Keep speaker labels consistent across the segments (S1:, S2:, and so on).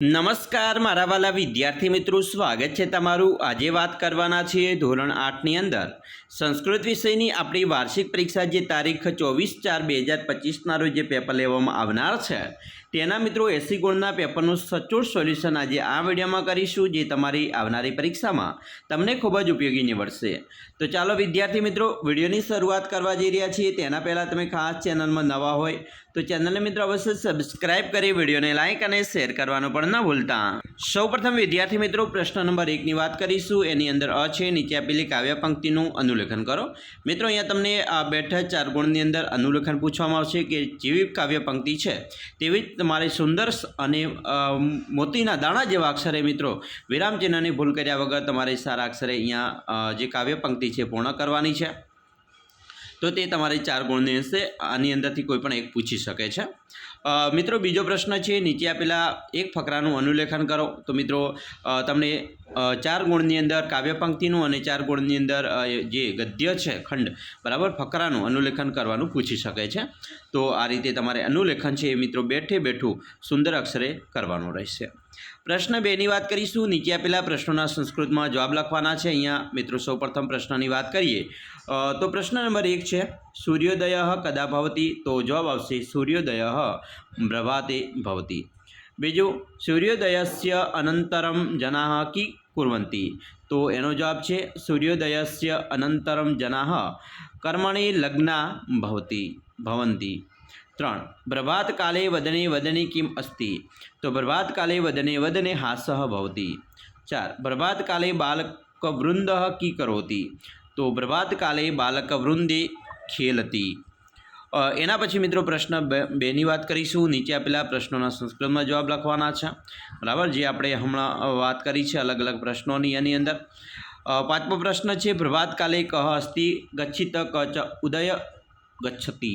S1: નમસ્કાર મારા વાલા વિદ્યાર્થી મિત્રો, સ્વાગત છે તમારું। આજે વાત કરવાના છીએ ધોરણ 8ની અંદર સંસ્કૃત વિષયની આપણી વાર્ષિક પરીક્ષા જે તારીખ 24/4/2025ના રોજ જે પેપર લેવામાં આવનાર છે તેના મિત્રો 80 ગુણના પેપરનું સચોટ સોલ્યુશન આજે આ વિડીયોમાં કરીશું, જે તમારી આવનારી પરીક્ષામાં તમને ખૂબ જ ઉપયોગી નીવડશે। તો ચાલો વિદ્યાર્થી મિત્રો વિડીયોની શરૂઆત કરવા જઈ રહ્યા છીએ। તેના પહેલાં તમે ખાસ ચેનલમાં નવા હોય તો ચેનલને મિત્રો અવશ્ય સબસ્ક્રાઇબ કરી વિડીયોને લાઇક અને શેર કરવાનું પણ ન ભૂલતા। સૌપ્રથમ વિદ્યાર્થી મિત્રો પ્રશ્ન નંબર 1ની વાત કરીશું। એની અંદર અ છે, નીચે આપેલી કાવ્ય પંક્તિનું અનુલેખન કરો। મિત્રો અહીંયા તમને આ બેઠા 4 ગુણની અંદર અનુલેખન પૂછવામાં આવશે કે જેવી કાવ્ય પંક્તિ છે તેવી જ તમારે સુંદર અને મોતીના દાણા જેવા અક્ષરે મિત્રો વિરામચિહ્નની ભૂલ કર્યા વગર તમારે સારા અક્ષરે અહીંયા જે કાવ્ય પંક્તિ છે પૂર્ણ કરવાની છે। તો તે તમારે 4 ગુણની હશે, આની અંદરથી કોઈ પણ એક પૂછી શકે છે। મિત્રો બીજો પ્રશ્ન છે, નીચે આપેલા એક ફકરાનું અનુલેખન કરો। તો મિત્રો તમને 4 ગુણની અંદર કાવ્ય પંક્તિનું અને 4 ગુણની અંદર જે ગદ્ય છે ખંડ બરાબર ફકરાનું અનુલેખન કરવાનું પૂછી શકે છે। તો આ રીતે તમારે અનુલેખન છે એ મિત્રો બેઠે બેઠું સુંદર અક્ષરે કરવાનું રહેશે। પ્રશ્ન 2ની વાત કરીશું। નીચે આપેલા પ્રશ્નોના સંસ્કૃતમાં જવાબ લખવાના છે। અહીંયા મિત્રો સૌપ્રથમ પ્રશ્નની વાત કરીએ તો પ્રશ્ન નંબર 1 છે, સૂર્યોદય કદા ભવતી? તો જવાબ આવશે સૂર્યોદય પ્રભાતે ભવતી। બીજું, સૂર્યોદયસ્ય અનંતરમ જનાઃ કી કુર્વન્તિ? તો એનો જવાબ છે સૂર્યોદયસ્ય અનંતરમ જનાઃ કર્મણિ લગ્ના ભવન્તિ। 3, પ્રભાત કાલે વદને વદને કિમ અસ્તિ? તો પ્રભાત કાલે વદને વદને હાસઃ ભવતિ। 4, પ્રભાત કાલે બાલક વૃંદ કી કરોતિ? તો પ્રભાત કાલે બાલક વૃંદે ખેલતી। એના પછી મિત્રો પ્રશ્ન 2ની વાત કરીશું। નીચે આપેલા પ્રશ્નોના સંસ્કૃતમાં જવાબ લખવાના છે બરાબર, જે આપણે હમણાં વાત કરી છે અલગ અલગ પ્રશ્નોની। એની અંદર 5મો પ્રશ્ન છે, પ્રભાત કાલે કહ અસ્તિ ગચ્છિત કચ ઉદય ગચ્છતિ?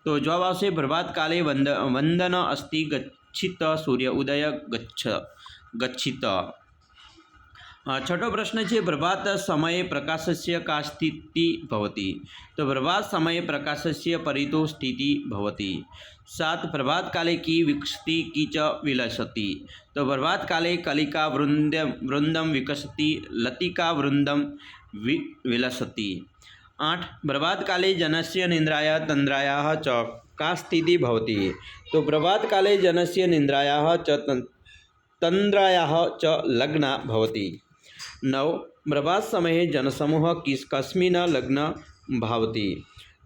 S1: તો જવાબ આવશે પ્રભાત કાલે વંદન અસ્તિ ગચ્છિત સૂર્ય ઉદય ગચ્છિત। 6ठो प्रश्न है, प्रभात समये प्रकाशस्य का स्थिति भवति? तो प्रभात समये प्रकाशस्य परितो स्थिति भवति। 7, प्रभात काले की विकसति की च विलसति? तो प्रभात काले कलिका वृंदम विकसति लतिका वृंदम विलसति। 8, प्रभात काले जनस्य निद्राया तंद्रायाः च का स्थिति भवति? तो प्रभात काले जनस्य निद्रायाः च तंद्रायाः च लग्ना भवति। 9, प्रभात समये जनसमूह कस्मिन् लग्न भवति?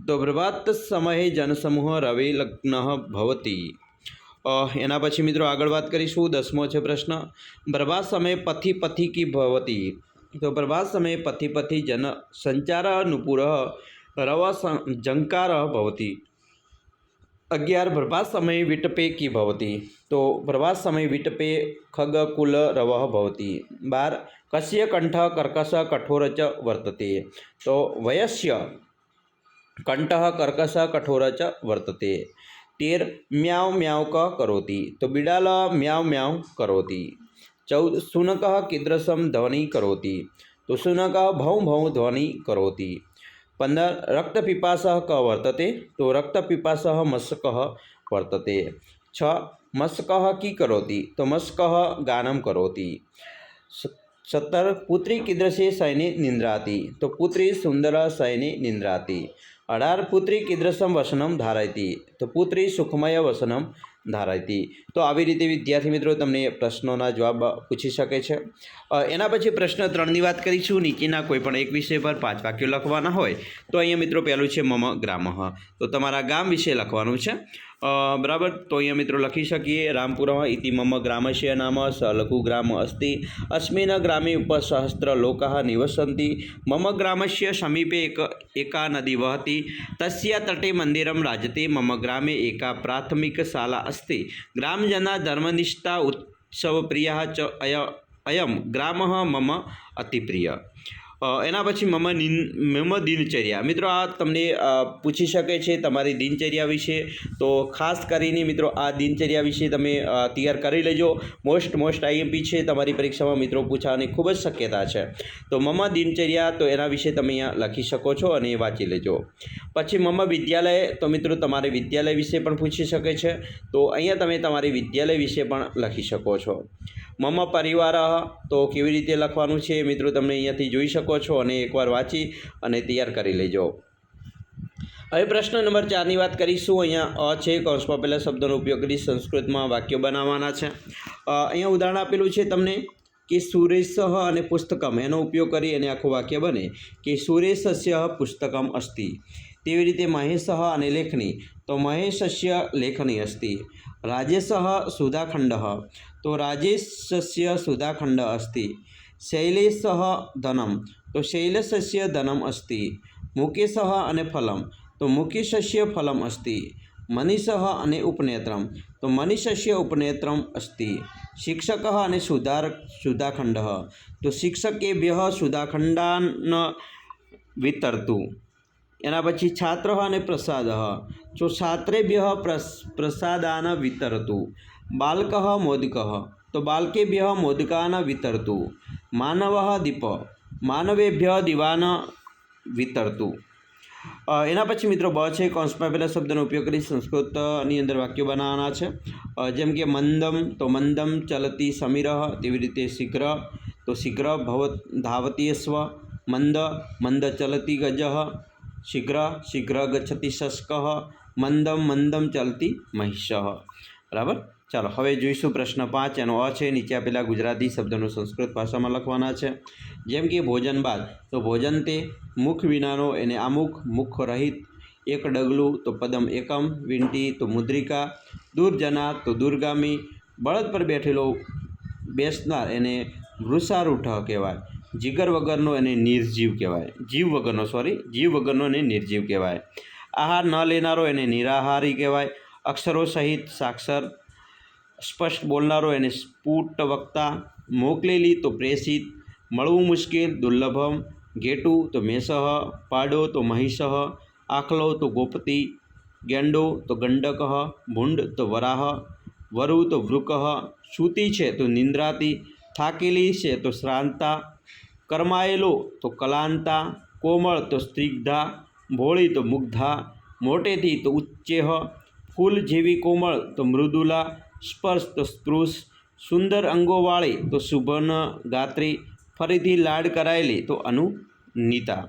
S1: तो प्रभात समये जनसमूह रवि लग्न भवति। एना पछी मित्रों आगळ वात करीशुं। 10मो छे प्रश्न, प्रभात समय पथि पथि की भवति? तो प्रभात समय पथि पथि जन संचार नुपुर रव जंकार भवति। 11, प्रभात समय विटपे की भवति? तो प्रभात समय विटपे खग कुल रव भवति। 12, कस्य कंठ कर्कश कठोर च वर्तते? तो वयस्य कंठः कर्कश कठोर च वर्तते। 13, म्याव म्याव क करोति? तो बिडाल म्याव म्याव करोति। 14, शुनकः कीदृशं ध्वनि करोति? तो शुनकः भौं भौं ध्वनि करोति। 15, रक्तपिपासः क वर्तते? तो रक्तपिपासः मशकः वर्तते। 6, मशकः की करोति? तो मशकः गानं करोति। 17, पुत्री कीदृशे शयने निद्राति? तो पुत्री सुंदर शयने निद्राति। 18, पुत्री कीदृशं वसनं धारयति? तो पुत्री सुखमय वसनं धारयति। तो આવી રીતે વિદ્યાર્થી મિત્રો તમને પ્રશ્નોના જવાબ પૂછી શકે છે। એના પછી પ્રશ્ન 3ની વાત કરીશું। નીચેના કોઈપણ એક વિષય પર 5 વાક્યો લખવાના હોય તો અહીંયા મિત્રો પહેલું છે મમ ગ્રામઃ, તો તમારા ગામ વિશે લખવાનું છે બરાબર। તો અહીંયા મિત્રો લખી શકીએ, રામપુરઃ ઇતિ મમ ગ્રામस्य નામ સ લઘુ ગ્રામ अस्ति अस्मिन् ग्रामे उपसहस्र लोकाः निवसन्ति। मम ग्रामस्य समीपे एका नदी वहति, तस्य तटे मन्दिरं राजते। मम ग्रामे एका प्राथमिकशाला अस्ति। ग्रामजना धर्मनिष्ठा उत्सवप्रियः च अयं ग्रामः मम अतिप्रिय। એના પછી મમ દિનચર્યા મિત્રો આ તમને પૂછી શકે છે તમારી દિનચર્યા વિશે, તો ખાસ કરીને મિત્રો આ દિનચર્યા વિશે તમે તૈયાર કરી લેજો. મોસ્ટ આઈએમપી છે તમારી પરીક્ષામાં મિત્રો પૂછવાની ખૂબ જ શક્યતા છે. તો મમ દિનચર્યા તો એના વિશે તમે અહીંયા લખી શકો છો અને વાંચી લેજો. પછી મમ વિદ્યાલય, તો મિત્રો તમારે વિદ્યાલય વિશે પણ પૂછી શકે છે, તો અહીંયા તમે તમારી વિદ્યાલય વિશે પણ લખી શકો છો. મમ પરિવાર, તો કેવી રીતે લખવાનું છે મિત્રો તમે અહીંયાથી જોઈ શકો છો અને એકવાર વાંચી અને તૈયાર કરી લેજો. હવે પ્રશ્ન નંબર 4ની વાત કરીશું. અહીંયા છે, કૌંસમાં પહેલા શબ્દોનો ઉપયોગ કરી સંસ્કૃતમાં વાક્યો બનાવવાના છે. અહીંયા ઉદાહરણ આપેલું છે તમને કે સુરેશ અને પુસ્તકમ, એનો ઉપયોગ કરી અને આખું વાક્ય બને કે સુરેશસ્ય પુસ્તકમ અસ્તિ. તેવી રીતે મહેશ અને લેખની, તો મહેશસ્ય લેખની અસ્તિ. રાજેશ સુધાખંડ, તો રાજેશસ્ય સુધાખંડ અસ્તિ. શૈલેશ ધનમ, તો શૈલેશસ્ય ધનમ અસ્તિ. મુકેશ અને ફલમ, તો મુકેશસ્ય ફલમ અસ્તિ. મનીષ અને ઉપનેત્રમ, તો મનીષસ્ય ઉપનેત્રમ અસ્તિ. શિક્ષક અને સુધાખંડ, તો શિક્ષકેભ્યઃ સુધાખંડાન વિતરતુ. એના પછી છાત્ર અને પ્રસાદ, તો છાત્રેભ્યઃ પ્રસાદાન વિતરતુ. બાલક મોદક, તો બાલકેભ્યઃ મોદકાન વિતરતુ. માનવ દીપ, માનવેભ્યઃ દીવાન વિતરતુ. એના પછી મિત્રો બ છે, કૌંસમાં પહેલા શબ્દનો ઉપયોગ કરી સંસ્કૃતની અંદર વાક્યો બનાવવાના છે. જેમ કે મંદમ, તો મંદમ ચલતી સમીરઃ. તેવી રીતે શીઘ્ર, તો શીઘ્ર ધાવતી સ્વ. મંદ ચલતી ગજઃ. શીઘ્ર ગચ્છતિ શસ્કઃ. મંદમ ચલતી મહિષઃ. બરાબર. ચાલો હવે જોઈશું પ્રશ્ન 5. એનો છે, નીચે આપેલા ગુજરાતી શબ્દોનો સંસ્કૃત ભાષામાં લખવાના છે. જેમ કે ભોજન બાદ, તો ભોજન તે. મુખ વિનાનો એને આમુખ. મુખ રહિત એક ડગલું, તો પદમ એકમ. વીંટી, તો મુદ્રિકા. દુર્જના, તો દૂરગામી. બળદ પર બેસનાર એને વૃષારૂઢ કહેવાય. જીગર વગરનો એને નિર્જીવ કહેવાય. જીવ વગરનો એને નિર્જીવ કહેવાય. આહાર ન લેનારો એને નિરાહારી કહેવાય. અક્ષરો સહિત સાક્ષર સ્પષ્ટ બોલનારો એને સ્ફુટ વક્તા. મોકલેલી, તો પ્રેષિત. મળવું મુશ્કેલ, દુર્લભમ. ઘેટું, તો મેષઃ. પાડો, તો મહિષઃ. આખલો, તો ગોપતી. ગેંડો, તો ગંડક. ભૂંડ, તો વરાહ. વરુ, તો વૃકઃ. સૂતી છે, તો નિંદ્રાતી. થાકેલી છે, તો શ્રાંતા. કર્માયેલો, તો કલાંતા. કોમળ, તો સ્નિગ્ધા. ભોળી, તો મુગ્ધા. મોટેથી, તો ઉચ્ચેહ. ફૂલ જેવી કોમળ, તો મૃદુલા. સ્પર્શ, તો સ્પૃશ. સુંદર અંગોવાળી, તો શુભન ગાત્રી. ફરીથી લાડ કરાયેલી, તો અનુનીતા.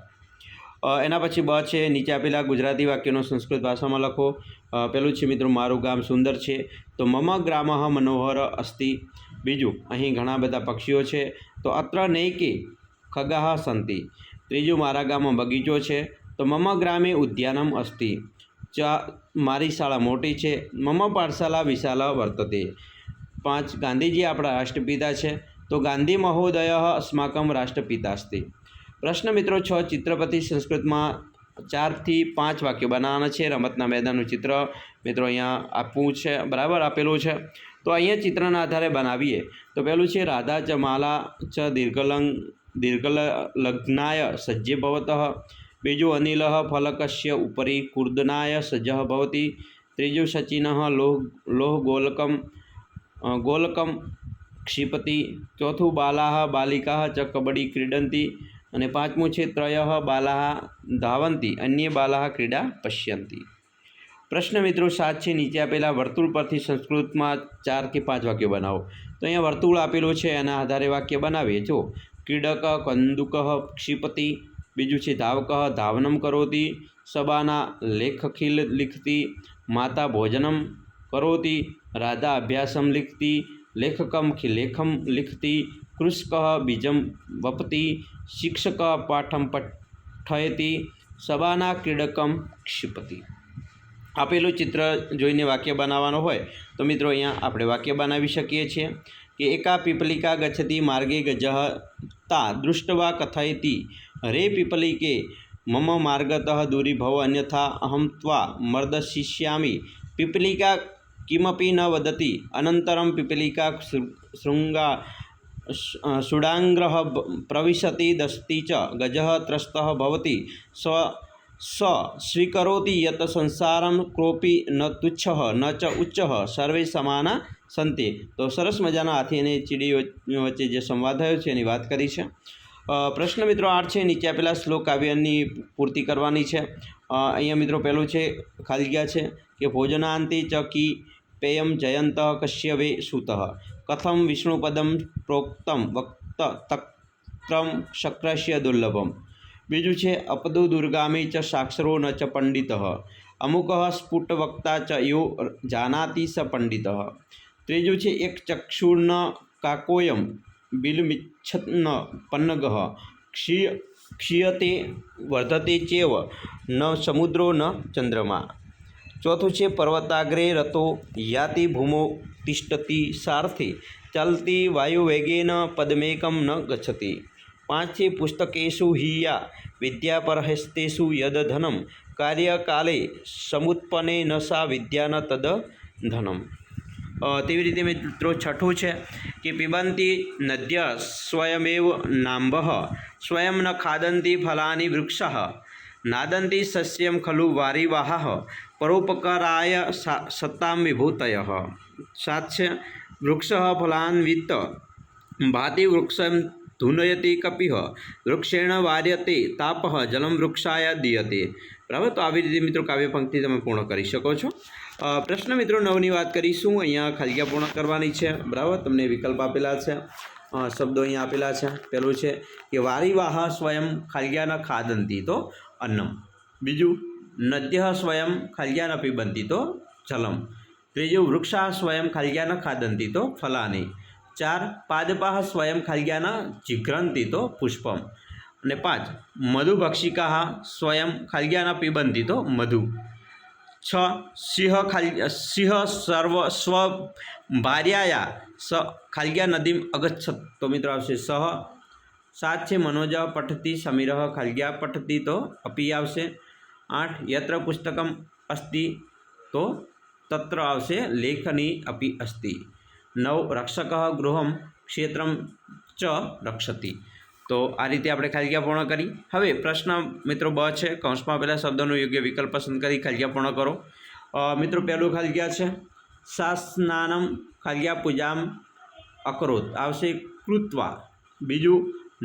S1: એના પછી બ છે, નીચે આપેલા ગુજરાતી વાક્યનો સંસ્કૃત ભાષામાં લખો. પહેલું છે મિત્રો, મારું ગામ સુંદર છે, તો મમ ગ્રામઃ મનોહર અસ્તિ. બીજું, અહીં ઘણા બધા પક્ષીઓ છે, તો અત્ર નૈકે ખગાઃ સંતિ. ત્રીજું, મારા ગામમાં બગીચો છે, તો મમ ગ્રામે ઉદ્યાનમ અસ્તિ. મારી શાળા મોટી છે, મમ પાઠશાલા વિશાલા વર્તતે. 5, ગાંધીજી આપણા રાષ્ટ્રપિતા છે, તો ગાંધી મહોદય અસ્માકમ રાષ્ટ્રપિતા અસ્તિ. પ્રશ્ન મિત્રો 6, ચિત્રપતિ. સંસ્કૃતમાં 4 થી 5 વાક્યો બનાવવાના છે. રમતના મેદાનનું ચિત્ર મિત્રો અહીંયા આપવું છે, બરાબર આપેલું છે. તો અહીંયા ચિત્રના આધારે બનાવીએ. તો પહેલું છે, રાધા ચ માલા ચ દીર્ઘલગ્નાય સજ્જે ભવતઃ. બીજું, અનિલ ફલકસ્ય ઉપરી કૂર્દનાય સજ્જઃ ભવતિ. ત્રીજું, સચિન ગોલકમ ક્ષિપતિ. ચોથું, બાલાહ બાલિકા ચ કબડ્ડી ક્રીડંતી. અને 5મું છે, ત્રયઃ બાલાહ ધાવંતી અન્ય બાલાહ ક્રીડા પશ્યંતી. પ્રશ્ન મિત્રો 7 છે, નીચે આપેલા વર્તુળ પરથી સંસ્કૃતમાં 4 કે 5 વાક્યો બનાવો. તો અહીંયા વર્તુળ આપેલું છે, એના આધારે વાક્ય બનાવીએ. જો, ક્રીડક કંદુક ક્ષિપતિ. બીજું છે, ધાવક ધાવનમ કરોતિ. સબાના લેખખિલ લિખતી. માતા ભોજનમ કરોતિ. રાધા અભ્યાસમ લિખતી. લેખકમ લેખમ લિખતી. કૃષક બીજમ વપતિ. શિક્ષક પાઠમ પઠયતિ. સબાના ક્રીડકમ ક્ષિપતિ. આપેલું ચિત્ર જોઈને વાક્ય બનાવવાનું હોય તો મિત્રો અહીંયા આપણે વાક્ય બનાવી શકીએ છીએ કે એકા પીપલિકા ગચ્છતિ માર્ગે ગજઃ તા દૃષ્ટવા કથયતિ રે પીપલિકે મમ માર્ગતઃ દૂરી ભવ અન્યથા અહમ ત્વા મર્દશિષ્યામિ. પીપલિકા કિમપી ન વદતિ. અનંતરમ પીપલિકા षडाङ्ग्रः प्रविशति दस्ति च गजः त्रस्तः भवति स स्वीकरोति यत् संसारं कोऽपि न तुच्छः न च उच्चः सर्वे समाना સંતે. તો સરસ મજાના હાથી અને ચીડી વચ્ચે જે સંવાદ થયો છે એની વાત કરી છે. પ્રશ્ન મિત્રો 8 છે. નીચે આપેલા શ્લોક કાવ્યની પૂર્તિ કરવાની છે. અહીંયા મિત્રો પહેલું છે ખાલી ગયા છે કે ભોજનાંતે ચ કી પેયમ જયંત કશ્યવે સુતઃ કથમ વિષ્ણુપદમ પ્રોક્તમ વક્ત તક્રમ શક્રસ્ય દુર્લભમ. બીજું છે અપદો દુર્ગામી ચ સાક્ષરો ન ચ પંડિત અમુક સ્ફુટ વક્તા ચ યો જાનાતિ સ પંડિત. ત્રીજું છે એક ચક્ષુર્ન કાકોયમ બિલમિચ્છન પન્નગ ક્ષીયતે વર્ધતે ચેવ ન સમુદ્રો ન ચંદ્રમા. ચોથું છે પર્વતાગ્રે રતો યાતિ ભૂમો તિષ્ઠતિ સાર્થે ચાલતી વાયુવેગેન પદમેકમ ન ગચ્છતિ. 5 છે પુસ્તકેષુ હિયા વિદ્યાપરહસ્તેષુ યદ ધનમ કાર્યકાલે સમુત્પન્ને ન સા વિદ્યા ન તદ ધનમ. તેવી રીતે મિત્રો છઠ્ઠું છે કે પિબંતી નદ્ય સ્વયમેવ નાંભઃ સ્વયં ન ખાદંતી ફલાની વૃક્ષઃ નાદંતી સસ્યમ ખલુ વારિવાહ પરોપકારાય સત્તામ વિભૂતયઃ. 7 છે વૃક્ષ ફલાન્વિત ભાતિ વૃક્ષમ ધૂનયતિ કપિહ વૃક્ષેણ વાર્યતે તાપઃ જલમ વૃક્ષાય દીયતે. બરાબર. તો આવી રીતે મિત્રો કાવ્ય પંક્તિ તમે પૂર્ણ કરી શકો છો. પ્રશ્ન મિત્રો 9ની વાત કરીશું. અહીંયા ખાલી પૂર્ણ કરવાની છે. બરાબર. તમને વિકલ્પ આપેલા છે, શબ્દો અહીંયા આપેલા છે. પહેલું છે કે વારિવાહ સ્વયં ખાલ્યાન ખાદંતી તો અન્નમ. બીજું નદ્ય સ્વયં ખાલ્યાન પીબંતી તો જલમ. ત્રીજું વૃક્ષા સ્વયં ખાલ્યાન ખાદંતી તો ફલાની. 4 પાદપાહ સ્વયં ખાલ્યાન જિઘ્રંતી તો પુષ્પમ. અને 5 મધુભક્ષિકા સ્વયં ખાલ્યાન પીબંતી તો મધુ. 6 સિંહ સર્વ સ્વ ભાર્યાયા સ ખાલ્યા નદીમ અગચ્છત. તો મિત્રો આવશે સહ. 7 છે મનોજ પઠતી સમીરઃ ખાલ્યા પઠતી તો અપી આવશે. 8 યત્ર પુસ્તકમ અસ્તિ તો તત્ર આવશે લેખની અપી અસ્તિ. 9 રક્ષક ગૃહમ ક્ષેત્રમ ચ રક્ષતિ. તો આ રીતે આપણે ખાલિયા પૂર્ણ કરી. હવે પ્રશ્ન મિત્રો બ છે. કૌંસમાં આપેલા શબ્દોનો યોગ્ય વિકલ્પ પસંદ કરી ખાલિયા પૂર્ણ કરો. મિત્રો પહેલું ખાલિયા છે સાસ્નાનમ ખાલિયા પૂજામ અકરોત આવશે કૃત્વા. બીજું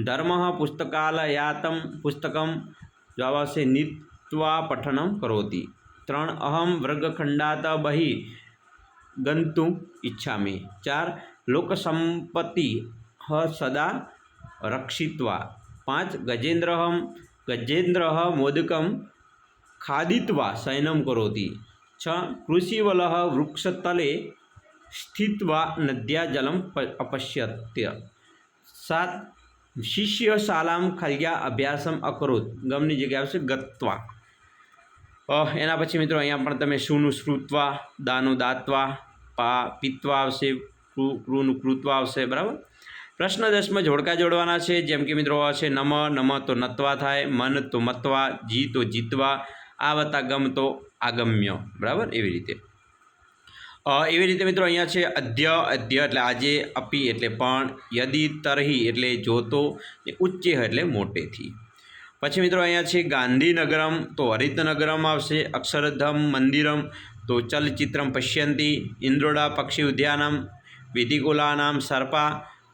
S1: ધર્મ પુસ્તકાલયાતમ પુસ્તકમ જવાબ આવશે નીત્વા પઠનમ કરોતિ. 3 અહમ વર્ગખંડાત બહિ ગંતુમ ઈચ્છામિ. 4 લોકસંપત્તિ સદા રક્ષિત્વા. 5 ગજેન્દ્ર મોદકમ ખાદિત્વા શયનમ કરોતિ. 6 કૃષિવલ વૃક્ષતલે સ્થિત્વા નદ્યા જલમ અપશ્યત્ય. 7 શિષ્ય શાલામ ખાલ્યા અભ્યાસમ અકરોત. ગમની જગ્યાએ આવશે ગત્વા. એના પછી મિત્રો અહીંયા પણ તમે શુનું શ્રુત્વા, દાનું દાત્વા, પીત્વા આવશે, કૃનું કૃત્વા આવશે. બરાબર. પ્રશ્ન 10માં જોડકા જોડવાના છે. જેમ કે મિત્રો છે નમ નમ તો નત્વા થાય, મન તો મત્વા, જી તો જીતવા, આવતા ગમ તો આગમ્ય. બરાબર. એવી રીતે મિત્રો અહીંયા છે અધ્ય અધ્ય એટલે આજે, અપી એટલે પણ, યદિ તરહી એટલે જોતો, ઉચ્ચે એટલે મોટેથી. પછી મિત્રો અહીંયા છે ગાંધીનગરમ તો હરિતનગરમ આવશે. અક્ષરધમ મંદિરમ તો ચલચિત્રમ પશ્યંતી. ઇન્દ્રોડા પક્ષી ઉદ્યાનમ, વિધિકુલાનામ સર્પા,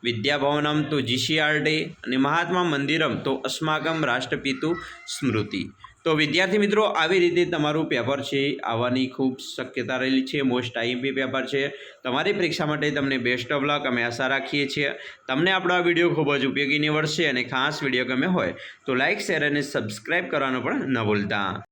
S1: વિદ્યાભવનમ તો જીસીઆરડે. અને મહાત્મા મંદિરમ તો અસ્માકમ રાષ્ટ્રપિતુ સ્મૃતિ. તો વિદ્યાર્થી મિત્રો આવી રીતે તમારું પેપર છે આવવાની ખૂબ શક્યતા રહેલી છે. મોસ્ટ આઈએમપી પેપર છે. તમારી પરીક્ષા માટે તમને બેસ્ટ ઓફ લક અમે આશા રાખીએ છીએ. તમને આપણો આ વિડીયો ખૂબ જ ઉપયોગી નીવડશે અને ખાસ વિડીયો ગમે હોય તો લાઇક, શેર અને સબસ્ક્રાઈબ કરવાનું પણ ન ભૂલતા.